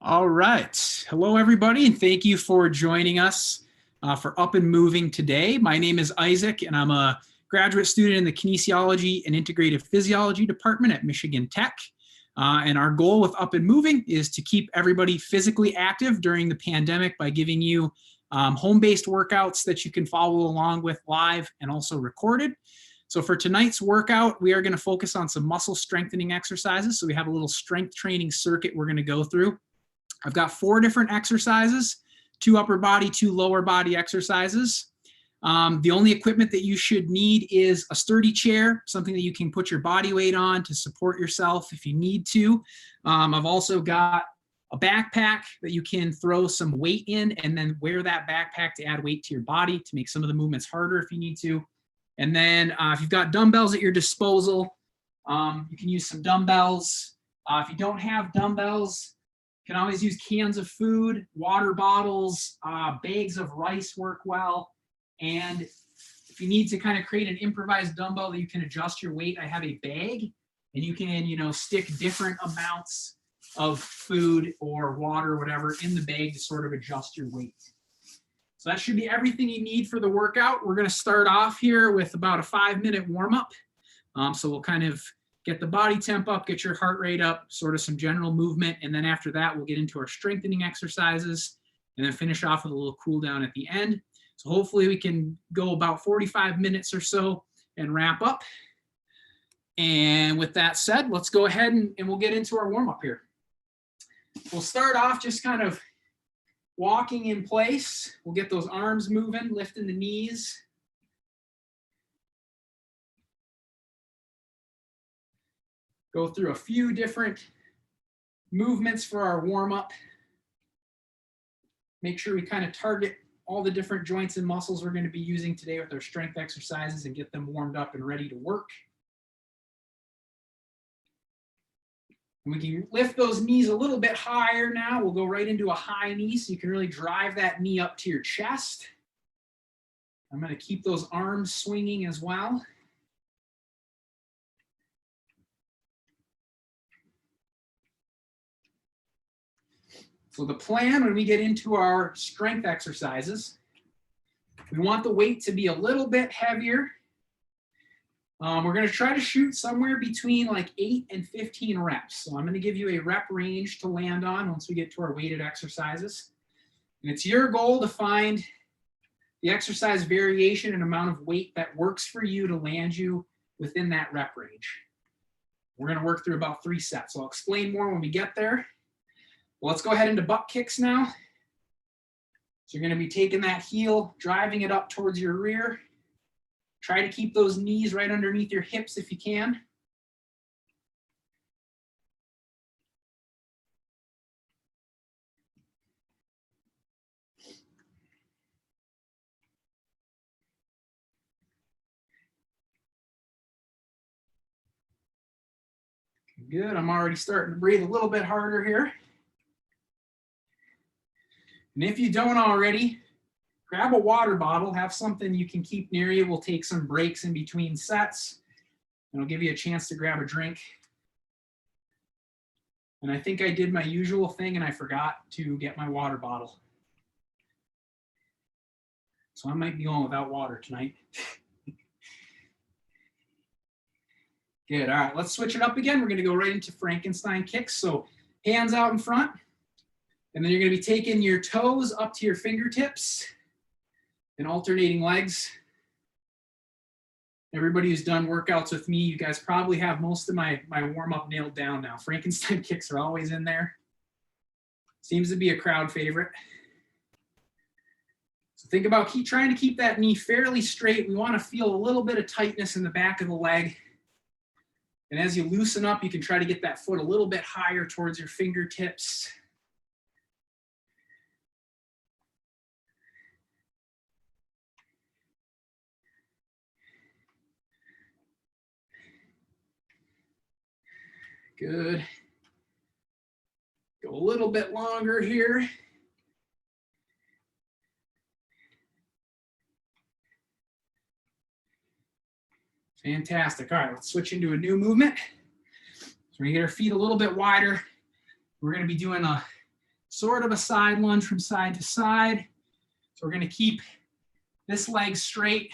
All right. Hello, everybody, and thank you for joining us for Up and Moving today. My name is Isaac, and I'm a graduate student in the Kinesiology and Integrative Physiology Department at Michigan Tech. And our goal with Up and Moving is to keep everybody physically active during the pandemic by giving you home-based workouts that you can follow along with live and also recorded. So for tonight's workout, we are going to focus on some muscle strengthening exercises. So we have a little strength training circuit we're going to go through. I've got 4 different exercises, 2 upper body, 2 lower body exercises. The only equipment that you should need is a sturdy chair, something that you can put your body weight on to support yourself if you need to. I've also got a backpack that you can throw some weight in and then wear that backpack to add weight to your body to make some of the movements harder if you need to. And then if you've got dumbbells at your disposal, you can use some dumbbells. If you don't have dumbbells, you can always use cans of food, water bottles, bags of rice work well. And if you need to kind of create an improvised dumbbell that you can adjust your weight, I have a bag and you can, stick different amounts of food or water or whatever in the bag to sort of adjust your weight. So that should be everything you need for the workout. We're going to start off here with about a 5-minute warm-up. So we'll kind of get the body temp up, get your heart rate up, sort of some general movement. And then after that, we'll get into our strengthening exercises and then finish off with a little cool down at the end. So hopefully we can go about 45 minutes or so and wrap up. And with that said, let's go ahead and we'll get into our warm-up here. We'll start off just kind of walking in place. We'll get those arms moving, lifting the knees. Go through a few different movements for our warm-up. Make sure we kind of target all the different joints and muscles we're going to be using today with our strength exercises and get them warmed up and ready to work. And we can lift those knees a little bit higher now. We'll go right into a high knee so you can really drive that knee up to your chest. I'm going to keep those arms swinging as well. So the plan when we get into our strength exercises, we want the weight to be a little bit heavier. We're going to try to shoot somewhere between like 8 and 15 reps. So I'm going to give you a rep range to land on once we get to our weighted exercises. And it's your goal to find the exercise variation and amount of weight that works for you to land you within that rep range. We're going to work through about 3 sets. So I'll explain more when we get there. Well, let's go ahead into butt kicks now. So you're going to be taking that heel, driving it up towards your rear. Try to keep those knees right underneath your hips if you can. Good, I'm already starting to breathe a little bit harder here. And if you don't already, grab a water bottle, have something you can keep near you. We'll take some breaks in between sets. And I'll give you a chance to grab a drink. And I think I did my usual thing and I forgot to get my water bottle. So I might be going without water tonight. Good, all right, let's switch it up again. We're gonna go right into Frankenstein kicks. So hands out in front. And then you're going to be taking your toes up to your fingertips and alternating legs. Everybody who's done workouts with me, you guys probably have most of my warm-up nailed down now. Frankenstein kicks are always in there. Seems to be a crowd favorite. So think about trying to keep that knee fairly straight. We want to feel a little bit of tightness in the back of the leg. And as you loosen up, you can try to get that foot a little bit higher towards your fingertips. Good. Go a little bit longer here. Fantastic. All right, let's switch into a new movement. So we're gonna get our feet a little bit wider. We're gonna be doing a sort of a side lunge from side to side. So we're going to keep this leg straight.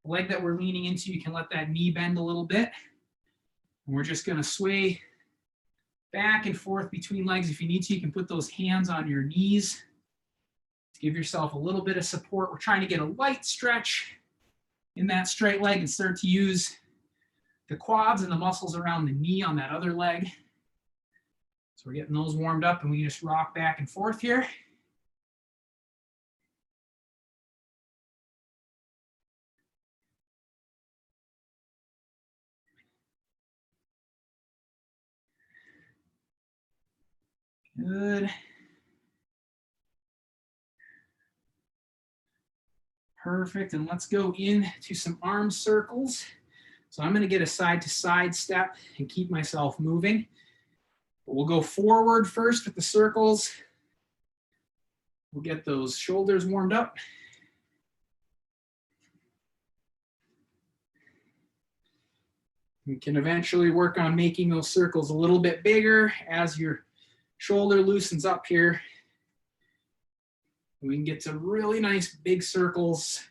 The leg that we're leaning into, you can let that knee bend a little bit. And we're just going to sway back and forth between legs. If you need to, you can put those hands on your knees to give yourself a little bit of support. We're trying to get a light stretch in that straight leg and start to use the quads and the muscles around the knee on that other leg. So we're getting those warmed up, and we can just rock back and forth here. Good. Perfect, and let's go into some arm circles. So I'm going to get a side-to-side step and keep myself moving. But we'll go forward first with the circles. We'll get those shoulders warmed up. We can eventually work on making those circles a little bit bigger as your shoulder loosens up here. We can get to really nice big circles.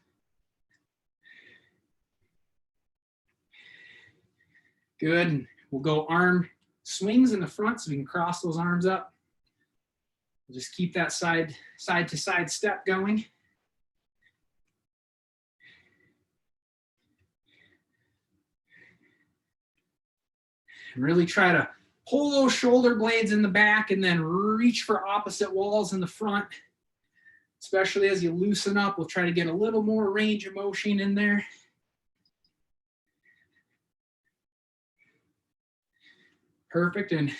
Good, and we'll go arm swings in the front so we can cross those arms up. We'll just keep that side to side step going. And really try to pull those shoulder blades in the back and then reach for opposite walls in the front. Especially as you loosen up, we'll try to get a little more range of motion in there. Perfect, and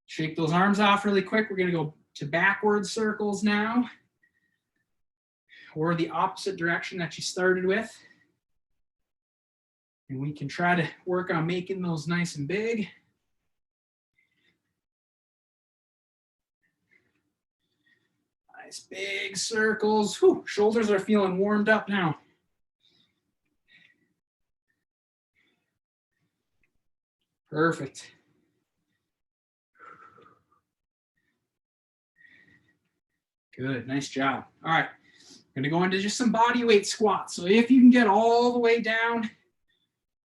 shake those arms off really quick. We're gonna go to backward circles now, or the opposite direction that you started with. And we can try to work on making those nice and big. Nice big circles. Whew, shoulders are feeling warmed up now. Perfect. Good, nice job. All right, I'm gonna go into just some body weight squats. So if you can get all the way down,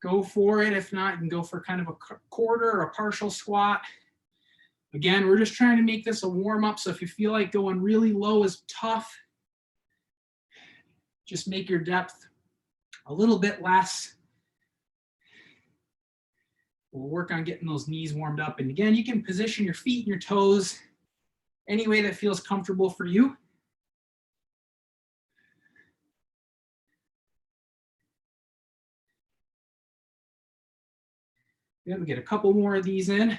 go for it. If not, you can go for kind of a quarter or a partial squat. Again, we're just trying to make this a warm up. So if you feel like going really low is tough, just make your depth a little bit less. We'll work on getting those knees warmed up. And again, you can position your feet and your toes any way that feels comfortable for you. Yeah, we get a couple more of these in.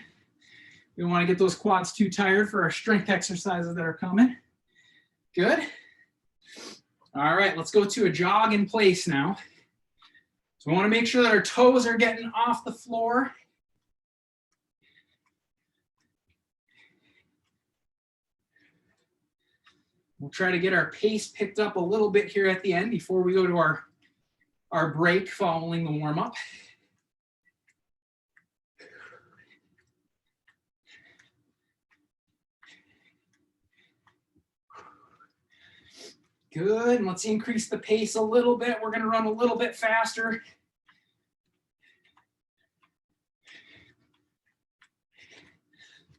We don't want to get those quads too tired for our strength exercises that are coming. Good. All right, let's go to a jog in place now. So we want to make sure that our toes are getting off the floor. We'll try to get our pace picked up a little bit here at the end before we go to our break following the warm-up. Good, and let's increase the pace a little bit. We're gonna run a little bit faster.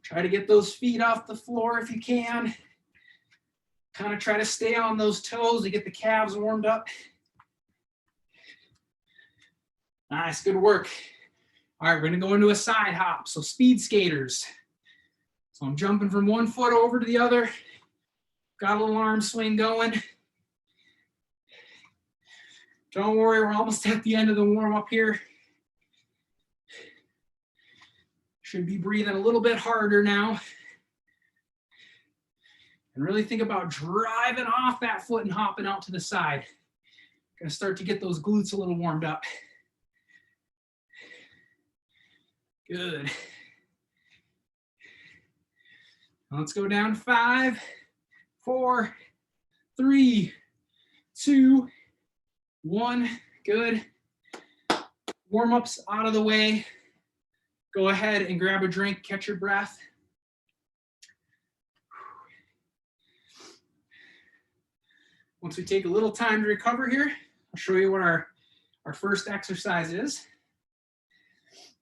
Try to get those feet off the floor if you can. Kind of try to stay on those toes to get the calves warmed up. Nice, good work. All right, we're gonna go into a side hop, so speed skaters. So I'm jumping from one foot over to the other. Got a little arm swing going. Don't worry, we're almost at the end of the warm up here. Should be breathing a little bit harder now. And really think about driving off that foot and hopping out to the side. Gonna start to get those glutes a little warmed up. Good. Let's go down 5, 4, 3, 2, 1. Good. Warm-ups out of the way. Go ahead and grab a drink, catch your breath. Once we take a little time to recover here, I'll show you what our first exercise is.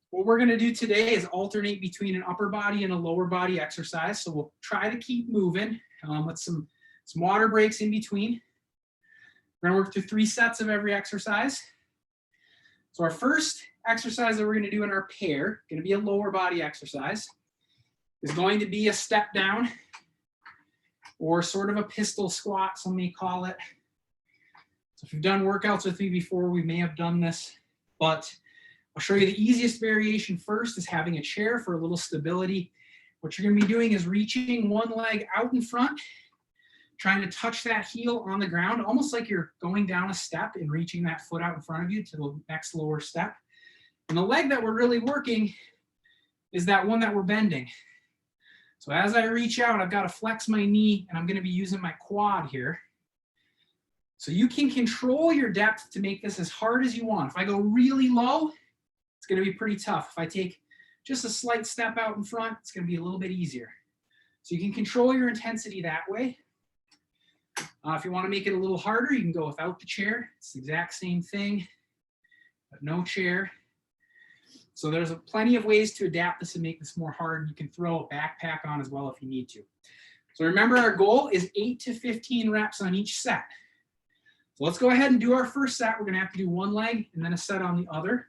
What we're going to do today is alternate between an upper body and a lower body exercise. So we'll try to keep moving with some water breaks in between. We're going to work through 3 sets of every exercise. So our first exercise that we're going to do in our pair, going to be a lower body exercise, is going to be a step down or sort of a pistol squat, some may call it. So if you've done workouts with me before, we may have done this, but I'll show you the easiest variation first is having a chair for a little stability. What you're going to be doing is reaching one leg out in front, trying to touch that heel on the ground, almost like you're going down a step and reaching that foot out in front of you to the next lower step. And the leg that we're really working is that one that we're bending. So as I reach out, I've got to flex my knee, and I'm going to be using my quad here. So you can control your depth to make this as hard as you want. If I go really low, it's going to be pretty tough. If I take just a slight step out in front, it's going to be a little bit easier. So you can control your intensity that way. If you want to make it a little harder, you can go without the chair. It's the exact same thing, but no chair. So there's plenty of ways to adapt this and make this more hard. You can throw a backpack on as well if you need to. So remember, our goal is 8 to 15 reps on each set. So let's go ahead and do our first set. We're going to have to do one leg and then a set on the other.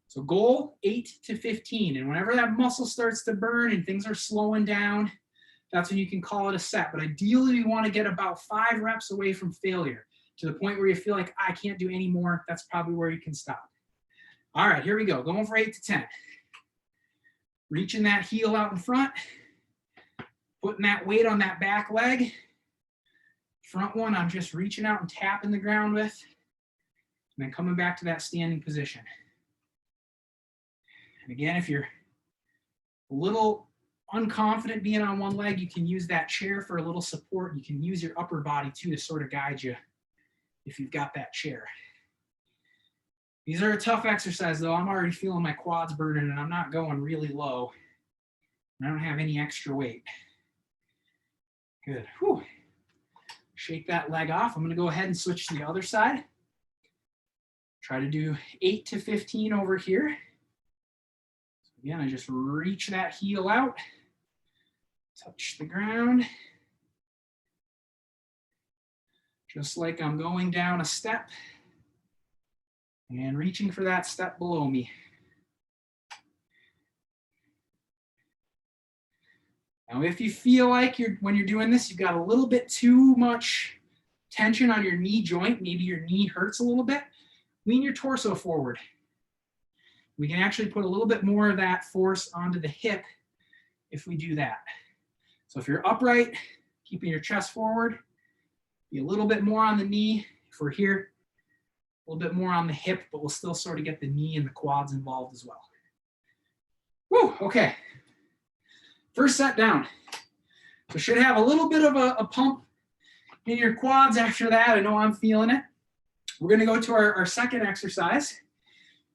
So goal 8 to 15. And whenever that muscle starts to burn and things are slowing down, that's when you can call it a set. But ideally, we want to get about 5 reps away from failure to the point where you feel like, I can't do any more. That's probably where you can stop. All right, here we go. Going for 8 to 10. Reaching that heel out in front. Putting that weight on that back leg. Front one, I'm just reaching out and tapping the ground with. And then coming back to that standing position. And again, if you're a little unconfident being on one leg, you can use that chair for a little support. You can use your upper body too to sort of guide you if you've got that chair. These are a tough exercise though. I'm already feeling my quads burning and I'm not going really low. I don't have any extra weight. Good. Whew. Shake that leg off. I'm going to go ahead and switch to the other side. Try to do 8 to 15 over here. So again, I just reach that heel out, touch the ground. Just like I'm going down a step and reaching for that step below me. Now, if you feel like when you're doing this, you've got a little bit too much tension on your knee joint, maybe your knee hurts a little bit, lean your torso forward. We can actually put a little bit more of that force onto the hip if we do that. So if you're upright, keeping your chest forward, be a little bit more on the knee. If we're here, a little bit more on the hip, but we'll still sort of get the knee and the quads involved as well. Woo, okay. First set down. So should have a little bit of a pump in your quads after that. I know I'm feeling it. We're going to go to our second exercise,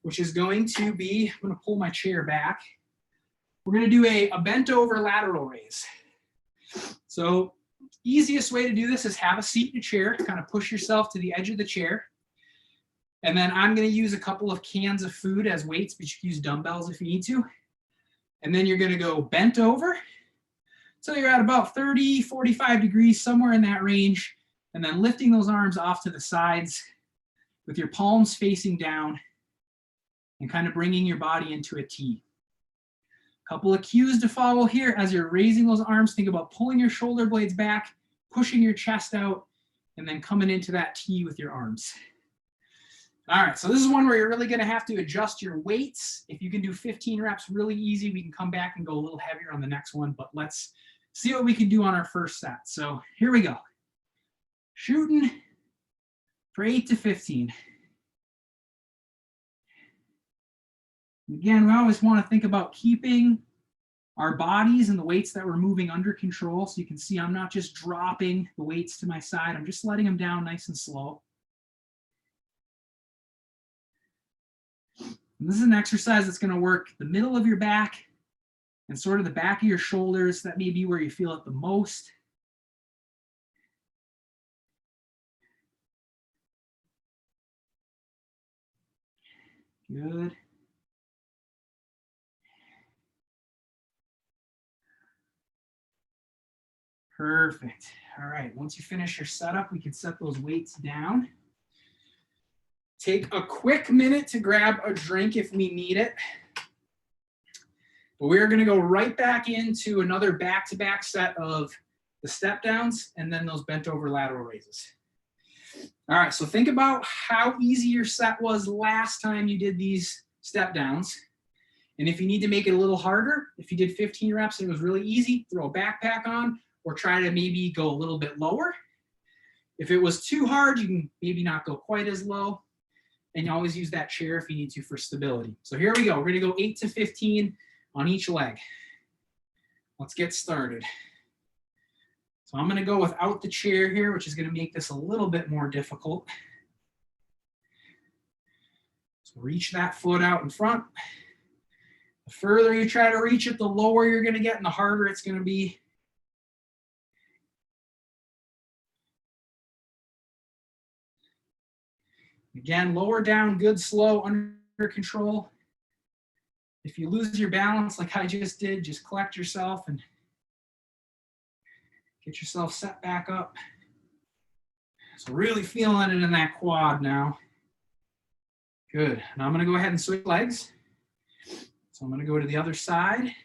which is going to be, I'm going to pull my chair back. We're going to do a bent over lateral raise. So easiest way to do this is have a seat in a chair, kind of push yourself to the edge of the chair. And then I'm going to use a couple of cans of food as weights, but you can use dumbbells if you need to. And then you're going to go bent over. So you're at about 30, 45 degrees, somewhere in that range. And then lifting those arms off to the sides with your palms facing down and kind of bringing your body into a T. Couple of cues to follow here as you're raising those arms. Think about pulling your shoulder blades back, pushing your chest out, and then coming into that T with your arms. All right, so this is one where you're really going to have to adjust your weights. If you can do 15 reps really easy, we can come back and go a little heavier on the next one, but let's see what we can do on our first set. So here we go. Shooting for 8 to 15. Again, we always want to think about keeping our bodies and the weights that we're moving under control. So you can see I'm not just dropping the weights to my side. I'm just letting them down nice and slow. And this is an exercise that's going to work the middle of your back and sort of the back of your shoulders. That may be where you feel it the most. Good. Perfect. All right, once you finish your setup, we can set those weights down. Take a quick minute to grab a drink if we need it. But we're gonna go right back into another back-to-back set of the step downs and then those bent over lateral raises. All right, so think about how easy your set was last time you did these step downs. And if you need to make it a little harder, if you did 15 reps and it was really easy, throw a backpack on or try to maybe go a little bit lower. If it was too hard, you can maybe not go quite as low. And you always use that chair if you need to for stability. So here we go. We're gonna go 8 to 15 on each leg. Let's get started. So I'm gonna go without the chair here, which is gonna make this a little bit more difficult. So reach that foot out in front. The further you try to reach it, the lower you're gonna get and the harder it's gonna be. Again, lower down, good, slow, under control. If you lose your balance like I just did, just collect yourself and get yourself set back up. So really feeling it in that quad now. Good. Now I'm going to go ahead and switch legs. So I'm going to go to the other side.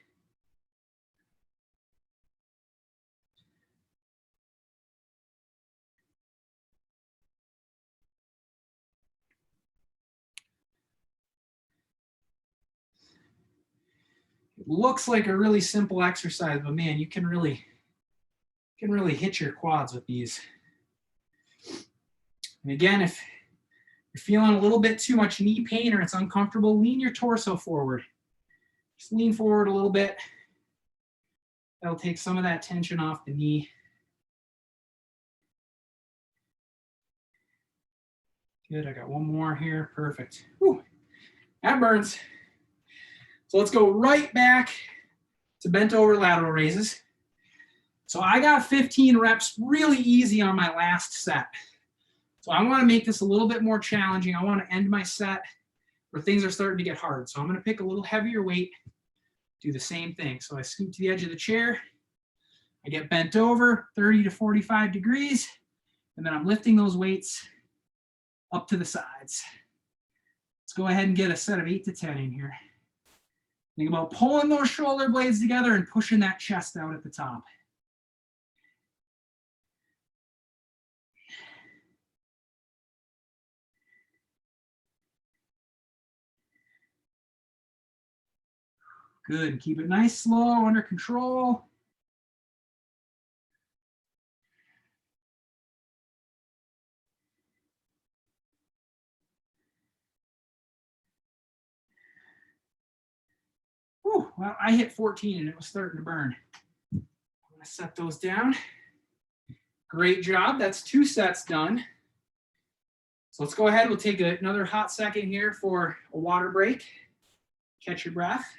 It looks like a really simple exercise, but man, you can really hit your quads with these. And again, if you're feeling a little bit too much knee pain or it's uncomfortable, lean your torso forward. Just lean forward a little bit. That'll take some of that tension off the knee. Good, I got one more here, perfect. Whew. That burns. So let's go right back to bent over lateral raises. So I got 15 reps really easy on my last set. So I want to make this a little bit more challenging. I want to end my set where things are starting to get hard. So I'm going to pick a little heavier weight, do the same thing. So I scoot to the edge of the chair. I get bent over 30 to 45 degrees, and then I'm lifting those weights up to the sides. Let's go ahead and get a set of 8 to 10 in here. Think about pulling those shoulder blades together and pushing that chest out at the top. Good, keep it nice, slow, under control. Whew, well, I hit 14 and it was starting to burn. I'm gonna set those down. Great job, that's 2 sets done. So let's go ahead, we'll take another hot second here for a water break. Catch your breath.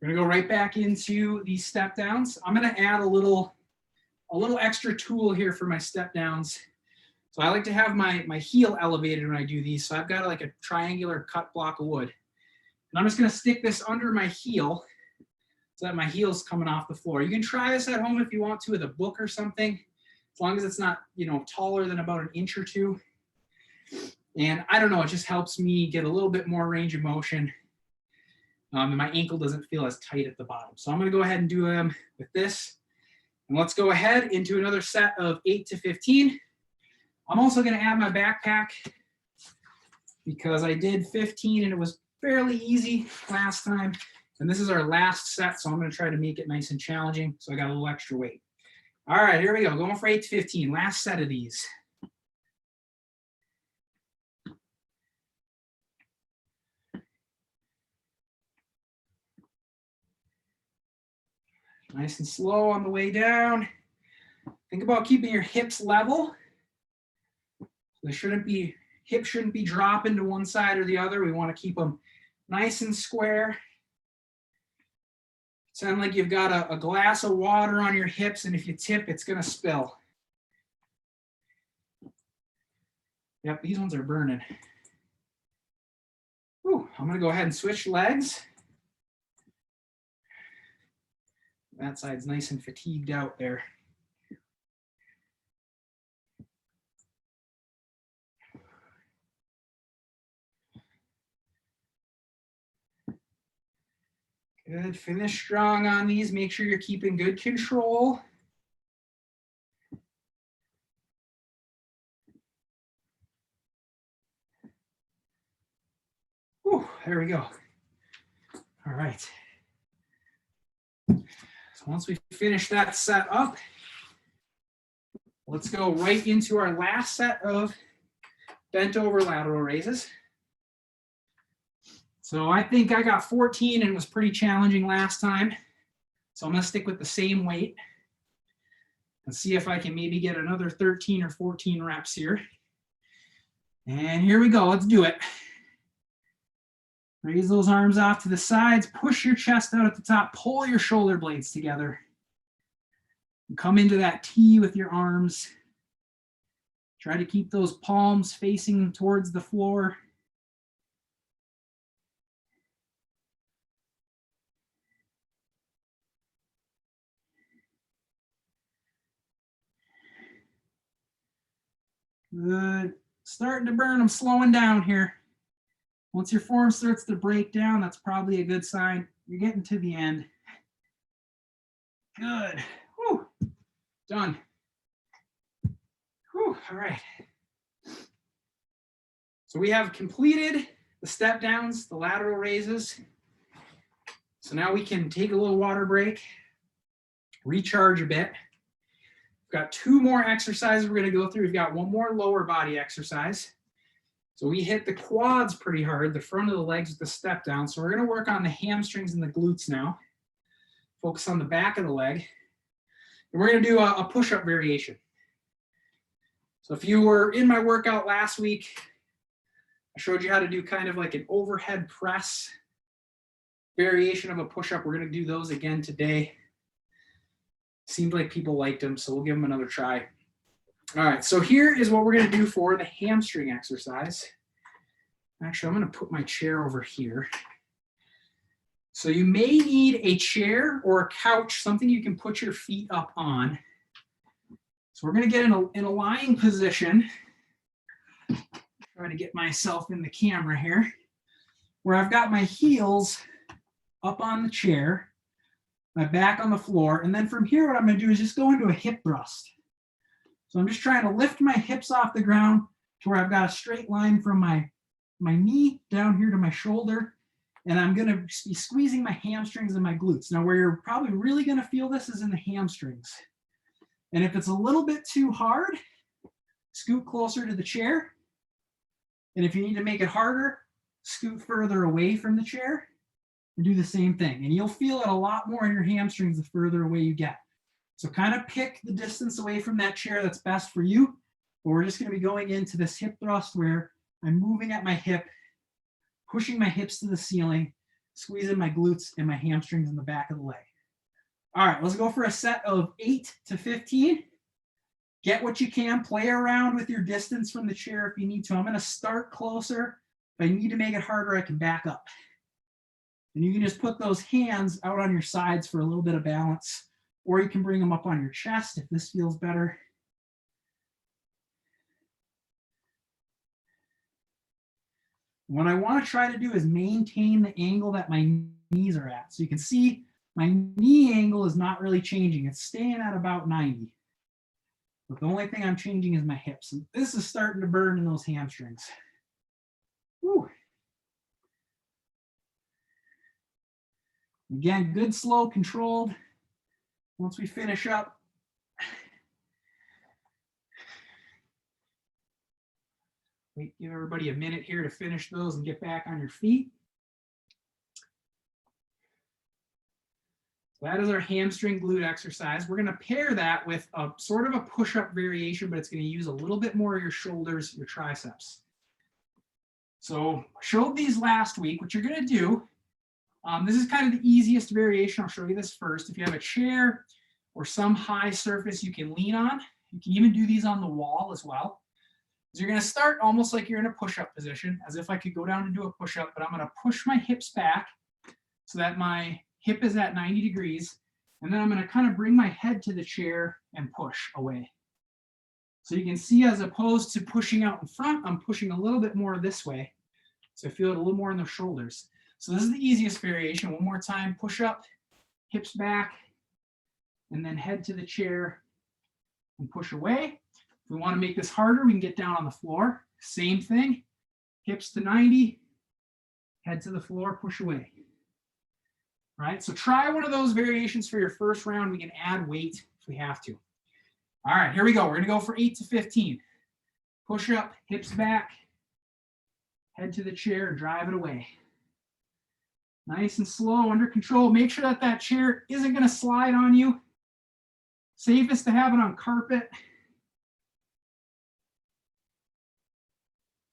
We're gonna go right back into these step downs. I'm gonna add a little extra tool here for my step downs. So I like to have my heel elevated when I do these. So I've got like a triangular cut block of wood. And I'm just gonna stick this under my heel so that my heel's coming off the floor. You can try this at home if you want to with a book or something, as long as it's not, taller than about an inch or two. And I don't know, it just helps me get a little bit more range of motion. And my ankle doesn't feel as tight at the bottom. So I'm gonna go ahead and do them with this. And let's go ahead into another set of 8 to 15. I'm also gonna add my backpack because I did 15 and it was fairly easy last time. And this is our last set, so I'm gonna try to make it nice and challenging. So I got a little extra weight. All right, here we go, going for 8 to 15, last set of these. Nice and slow on the way down. Think about keeping your hips level. Hips shouldn't be dropping to one side or the other. We want to keep them nice and square. Sound like you've got a glass of water on your hips, and if you tip, it's gonna spill. Yep, these ones are burning. I'm going to go ahead and switch legs. That side's nice and fatigued out there. Good. Finish strong on these. Make sure you're keeping good control. Whew, there we go. All right. So once we finish that set up, let's go right into our last set of bent over lateral raises. So I think I got 14 and it was pretty challenging last time. So I'm going to stick with the same weight and see if I can maybe get another 13 or 14 reps here. And here we go. Let's do it. Raise those arms off to the sides. Push your chest out at the top. Pull your shoulder blades together. And come into that T with your arms. Try to keep those palms facing towards the floor. Good. Starting to burn. I'm slowing down here. Once your form starts to break down, that's probably a good sign. You're getting to the end. Good. Whew. Done. Whew. All right. So we have completed the step downs, the lateral raises. So now we can take a little water break, recharge a bit. We've got 2 more exercises we're going to go through. We've got 1 more lower body exercise. So we hit the quads pretty hard, the front of the legs with the step down. So we're going to work on the hamstrings and the glutes now. Focus on the back of the leg. And we're going to do a push-up variation. So if you were in my workout last week, I showed you how to do kind of like an overhead press variation of a push-up. We're going to do those again today. Seemed like people liked them, so we'll give them another try. All right, so here is what we're going to do for the hamstring exercise. Actually, I'm going to put my chair over here. So you may need a chair or a couch, something you can put your feet up on. So we're going to get in a lying position. Try to get myself in the camera here, where I've got my heels up on the chair, my back on the floor, and then from here what I'm going to do is just go into a hip thrust. So I'm just trying to lift my hips off the ground to where I've got a straight line from my knee down here to my shoulder, and I'm going to be squeezing my hamstrings and my glutes. Now where you're probably really going to feel this is in the hamstrings. And if it's a little bit too hard, scoot closer to the chair. And if you need to make it harder, scoot further away from the chair and do the same thing. And you'll feel it a lot more in your hamstrings the further away you get. So kind of pick the distance away from that chair that's best for you. But we're just going to be going into this hip thrust where I'm moving at my hip, pushing my hips to the ceiling, squeezing my glutes and my hamstrings in the back of the leg. All right, let's go for a set of 8 to 15. Get what you can. Play around with your distance from the chair if you need to. I'm going to start closer. If I need to make it harder, I can back up. And you can just put those hands out on your sides for a little bit of balance, or you can bring them up on your chest if this feels better. What I want to try to do is maintain the angle that my knees are at. So you can see my knee angle is not really changing. It's staying at about 90. But the only thing I'm changing is my hips. And this is starting to burn in those hamstrings. Whew. Again, good, slow, controlled. Once we finish up, give everybody a minute here to finish those and get back on your feet. That is our hamstring glute exercise. We're going to pair that with a sort of a push-up variation, but it's going to use a little bit more of your shoulders, your triceps. So I showed these last week. What you're going to do, this is kind of the easiest variation. I'll show you this first. If you have a chair or some high surface you can lean on, you can even do these on the wall as well. You're going to start almost like you're in a push-up position, as if I could go down and do a push-up, but I'm going to push my hips back so that my hip is at 90 degrees. And then I'm going to kind of bring my head to the chair and push away. So you can see, as opposed to pushing out in front, I'm pushing a little bit more this way. So I feel it a little more in the shoulders. So this is the easiest variation. One more time, push up, hips back, and then head to the chair and push away. If we want to make this harder, we can get down on the floor. Same thing, hips to 90, head to the floor, push away. All right, so try one of those variations for your first round. We can add weight if we have to. All right, here we go. We're going to go for 8 to 15. Push up, hips back, head to the chair, and drive it away. Nice and slow, under control. Make sure that that chair isn't going to slide on you. Safest to have it on carpet.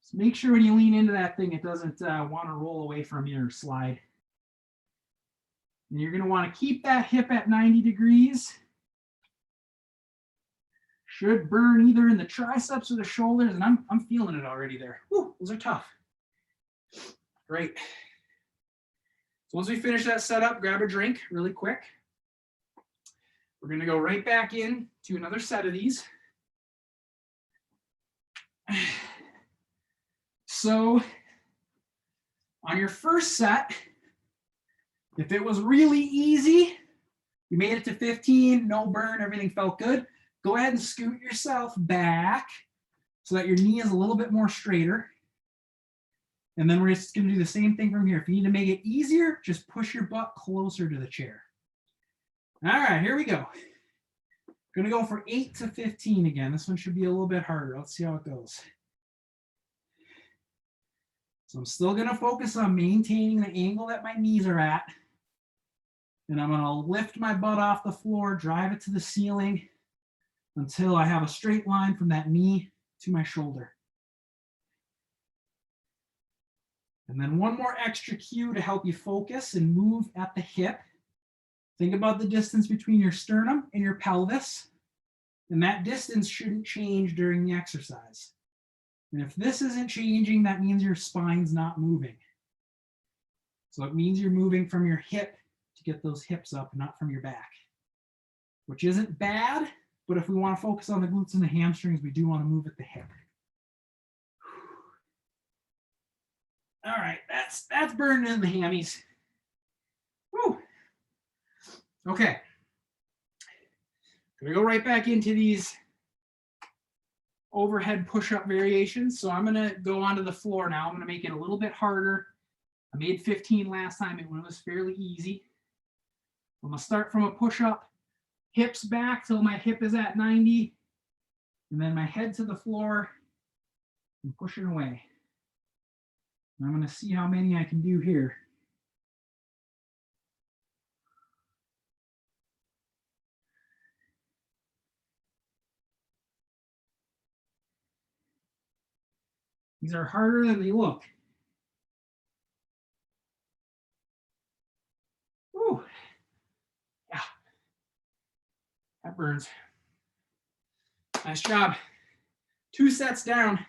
So make sure when you lean into that thing, it doesn't want to roll away from you or slide. And you're going to want to keep that hip at 90 degrees. Should burn either in the triceps or the shoulders, and I'm feeling it already there. Whew, those are tough. Great. So once we finish that setup, grab a drink really quick. We're going to go right back in to another set of these. So on your first set, if it was really easy, you made it to 15, no burn, everything felt good, go ahead and scoot yourself back so that your knee is a little bit more straighter. And then we're just going to do the same thing from here. If you need to make it easier, just push your butt closer to the chair. All right, here we go. Going to go for 8 to 15 again. This one should be a little bit harder. Let's see how it goes. So I'm still going to focus on maintaining the angle that my knees are at. And I'm going to lift my butt off the floor, drive it to the ceiling until I have a straight line from that knee to my shoulder. And then one more extra cue to help you focus and move at the hip. Think about the distance between your sternum and your pelvis. And that distance shouldn't change during the exercise. And if this isn't changing, that means your spine's not moving. So it means you're moving from your hip to get those hips up, not from your back. Which isn't bad, but if we want to focus on the glutes and the hamstrings, we do want to move at the hip. All right, that's burning in the hammies. Woo. Okay. Gonna go right back into these overhead push-up variations. So I'm gonna go onto the floor now. I'm gonna make it a little bit harder. I made 15 last time. It was fairly easy. I'm gonna start from a push-up, hips back till my hip is at 90, and then my head to the floor and pushing away. And I'm gonna see how many I can do here. These are harder than they look. Woo. Yeah, that burns. Nice job. 2 sets down.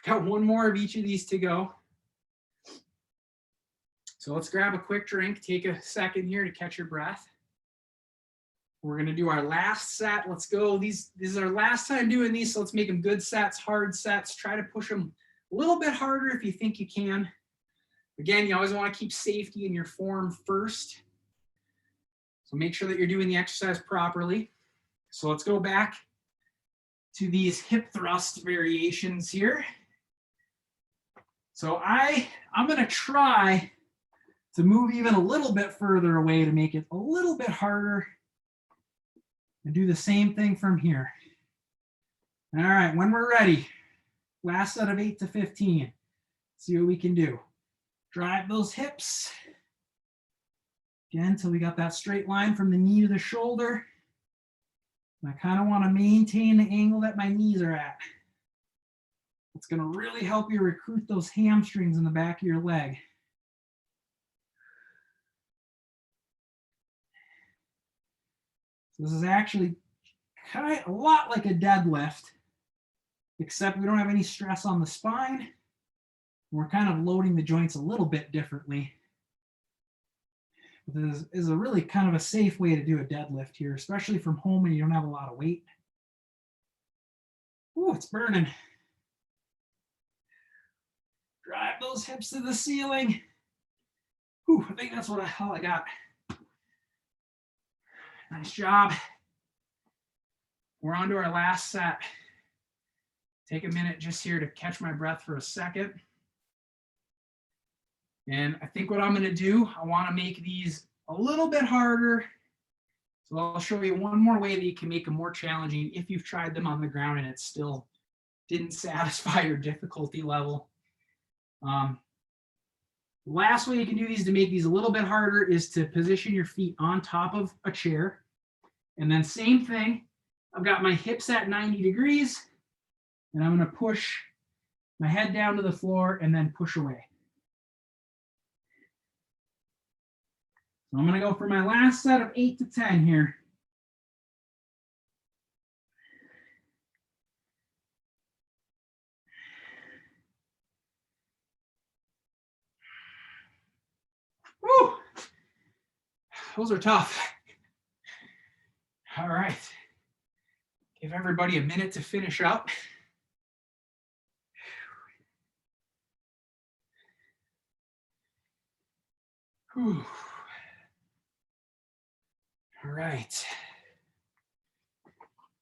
Got one more of each of these to go. So let's grab a quick drink. Take a second here to catch your breath. We're going to do our last set. Let's go. This is our last time doing these, so let's make them good sets, hard sets. Try to push them a little bit harder if you think you can. Again, you always want to keep safety in your form first. So make sure that you're doing the exercise properly. So let's go back to these hip thrust variations here. So I'm going to try to move even a little bit further away to make it a little bit harder. And do the same thing from here. All right, when we're ready, last set of 8 to 15. See what we can do. Drive those hips. Again, until we got that straight line from the knee to the shoulder. And I kind of want to maintain the angle that my knees are at. It's going to really help you recruit those hamstrings in the back of your leg. This is actually kind of a lot like a deadlift, except we don't have any stress on the spine. We're kind of loading the joints a little bit differently. This is a really kind of a safe way to do a deadlift here, especially from home when you don't have a lot of weight. Ooh, it's burning. Drive those hips to the ceiling. Ooh, I think that's all I got. Nice job. We're on to our last set. Take a minute just here to catch my breath for a second. And I think what I'm going to do, I want to make these a little bit harder. So I'll show you one more way that you can make them more challenging if you've tried them on the ground and it still didn't satisfy your difficulty level. Last way you can do these to make these a little bit harder is to position your feet on top of a chair. And then same thing, I've got my hips at 90 degrees and I'm going to push my head down to the floor and then push away. So I'm going to go for my last set of 8 to 10 here. Woo! Those are tough. All right. Give everybody a minute to finish up. Whew. All right.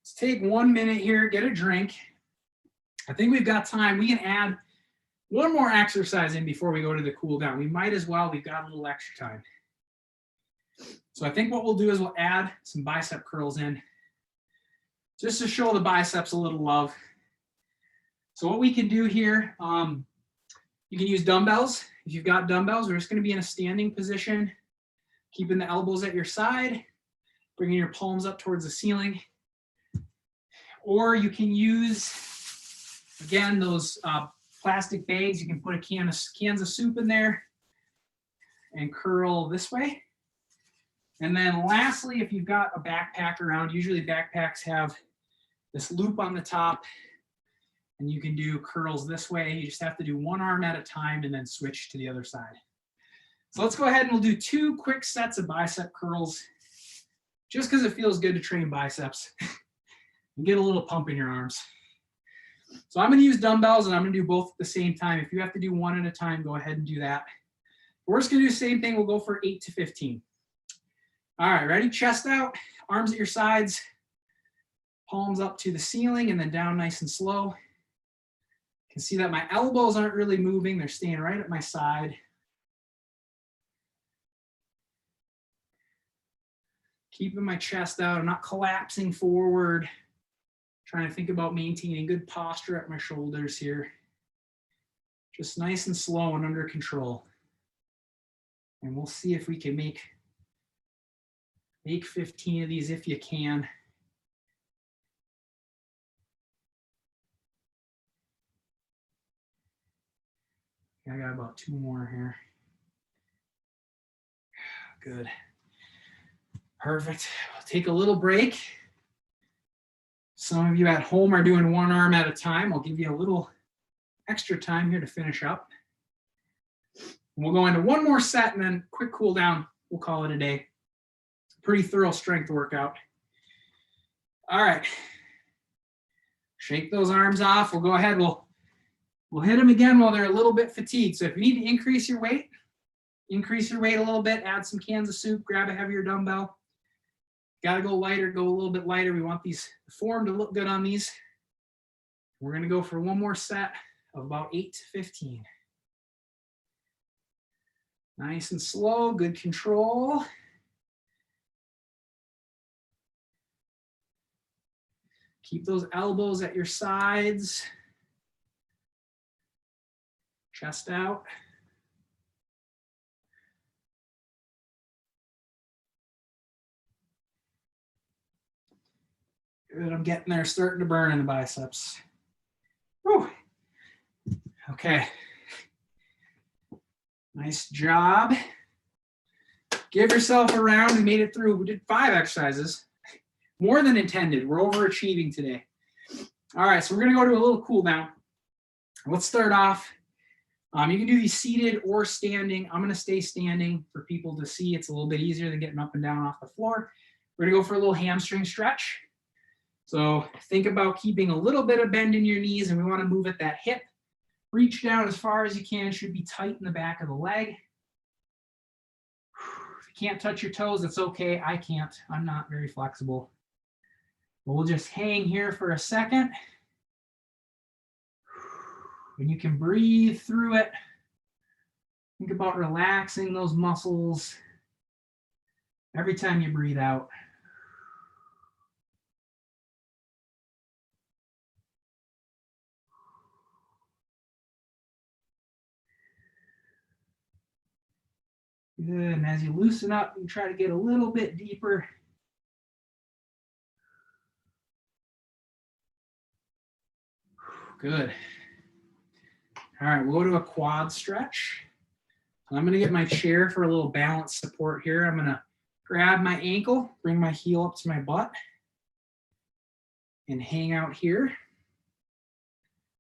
Let's take 1 minute here, get a drink. I think we've got time. We can add one more exercise in before we go to the cool down. We might as well. We've got a little extra time. So I think what we'll do is we'll add some bicep curls in just to show the biceps a little love. So what we can do here, you can use dumbbells. If you've got dumbbells, we're just going to be in a standing position, keeping the elbows at your side, bringing your palms up towards the ceiling. Or you can use, again, those plastic bags. You can put cans of soup in there and curl this way. And then lastly, if you've got a backpack around, usually backpacks have this loop on the top and you can do curls this way. You just have to do one arm at a time and then switch to the other side. So let's go ahead and we'll do 2 quick sets of bicep curls just because it feels good to train biceps and get a little pump in your arms. So I'm going to use dumbbells and I'm going to do both at the same time. If you have to do one at a time, go ahead and do that. We're just going to do the same thing. We'll go for 8 to 15. All right, ready? Chest out, arms at your sides, palms up to the ceiling and then down nice and slow. You can see that my elbows aren't really moving. They're staying right at my side. Keeping my chest out. I'm not collapsing forward. Trying to think about maintaining good posture at my shoulders here. Just nice and slow and under control. And we'll see if we can make 15 of these if you can. I got about 2 more here. Good. Perfect. We'll take a little break. Some of you at home are doing one arm at a time. I'll give you a little extra time here to finish up. We'll go into one more set and then quick cool down. We'll call it a day. Pretty thorough strength workout. All right. Shake those arms off. We'll go ahead. We'll hit them again while they're a little bit fatigued. So if you need to increase your weight a little bit, add some cans of soup, grab a heavier dumbbell. Got to go lighter, go a little bit lighter. We want the form to look good on these. We're going to go for one more set of about 8 to 15. Nice and slow, good control. Keep those elbows at your sides. Chest out. Good, I'm getting there, starting to burn in the biceps. Whew. Okay. Nice job. Give yourself a round. We made it through. We did 5 exercises. More than intended. We're overachieving today. All right, so we're gonna go to a little cool down. Let's start off. You can do these seated or standing. I'm gonna stay standing for people to see. It's a little bit easier than getting up and down off the floor. We're gonna go for a little hamstring stretch. So think about keeping a little bit of bend in your knees, and we wanna move at that hip. Reach down as far as you can. It should be tight in the back of the leg. If you can't touch your toes, it's okay. I can't. I'm not very flexible. But we'll just hang here for a second. When you can breathe through it, think about relaxing those muscles every time you breathe out. Good, and as you loosen up, you try to get a little bit deeper. Good. All right, we'll go to a quad stretch. So I'm gonna get my chair for a little balance support here. I'm gonna grab my ankle, bring my heel up to my butt, and hang out here.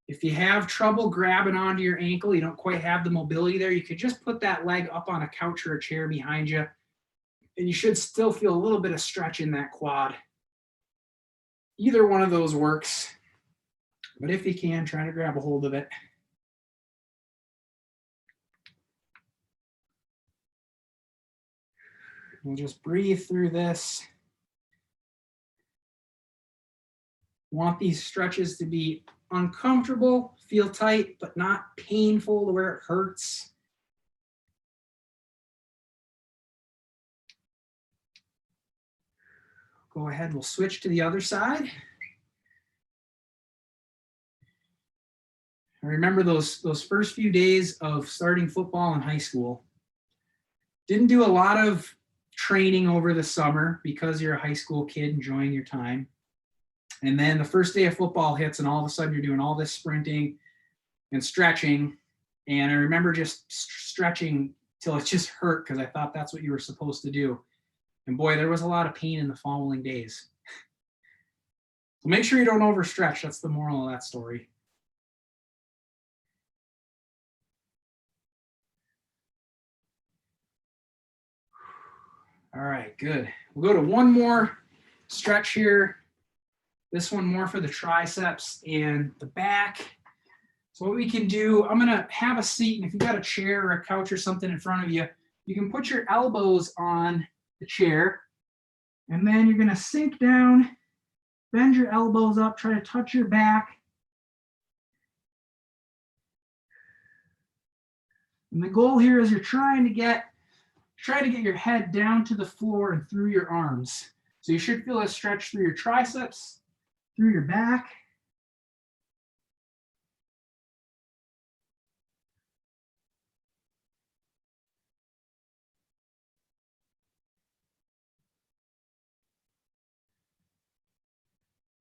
If you have trouble grabbing onto your ankle, you don't quite have the mobility there, you could just put that leg up on a couch or a chair behind you, and you should still feel a little bit of stretch in that quad. Either one of those works, but if you can, try to grab a hold of it. We'll just breathe through this. Want these stretches to be uncomfortable, feel tight, but not painful to where it hurts. Go ahead, we'll switch to the other side. I remember those first few days of starting football in high school. Didn't do a lot of training over the summer because you're a high school kid enjoying your time. And then the first day of football hits and all of a sudden you're doing all this sprinting and stretching. And I remember just stretching till it just hurt because I thought that's what you were supposed to do. And boy, there was a lot of pain in the following days. So make sure you don't overstretch. That's the moral of that story. All right, good. We'll go to one more stretch here. This one more for the triceps and the back. So what we can do, I'm gonna have a seat, and if you've got a chair or a couch or something in front of you, you can put your elbows on the chair, and then you're gonna sink down, bend your elbows up, try to touch your back. And the goal here is you're trying to get your head down to the floor and through your arms. So you should feel a stretch through your triceps, through your back.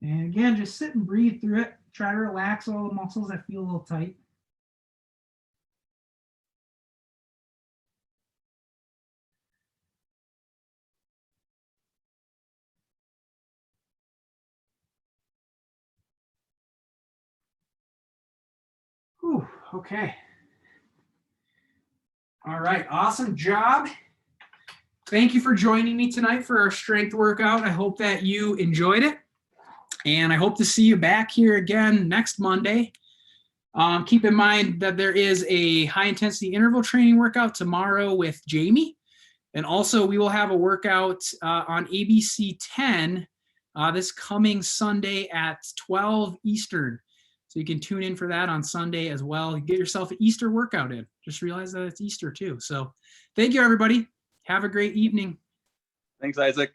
And again, just sit and breathe through it. Try to relax all the muscles that feel a little tight. Whew, okay. All right, awesome job. Thank you for joining me tonight for our strength workout. I hope that you enjoyed it. And I hope to see you back here again next Monday. Keep in mind that there is a high intensity interval training workout tomorrow with Jamie. And also we will have a workout on ABC 10 this coming Sunday at 12 Eastern. So you can tune in for that on Sunday as well. Get yourself an Easter workout in. Just realize that it's Easter too. So thank you, everybody. Have a great evening. Thanks, Isaac.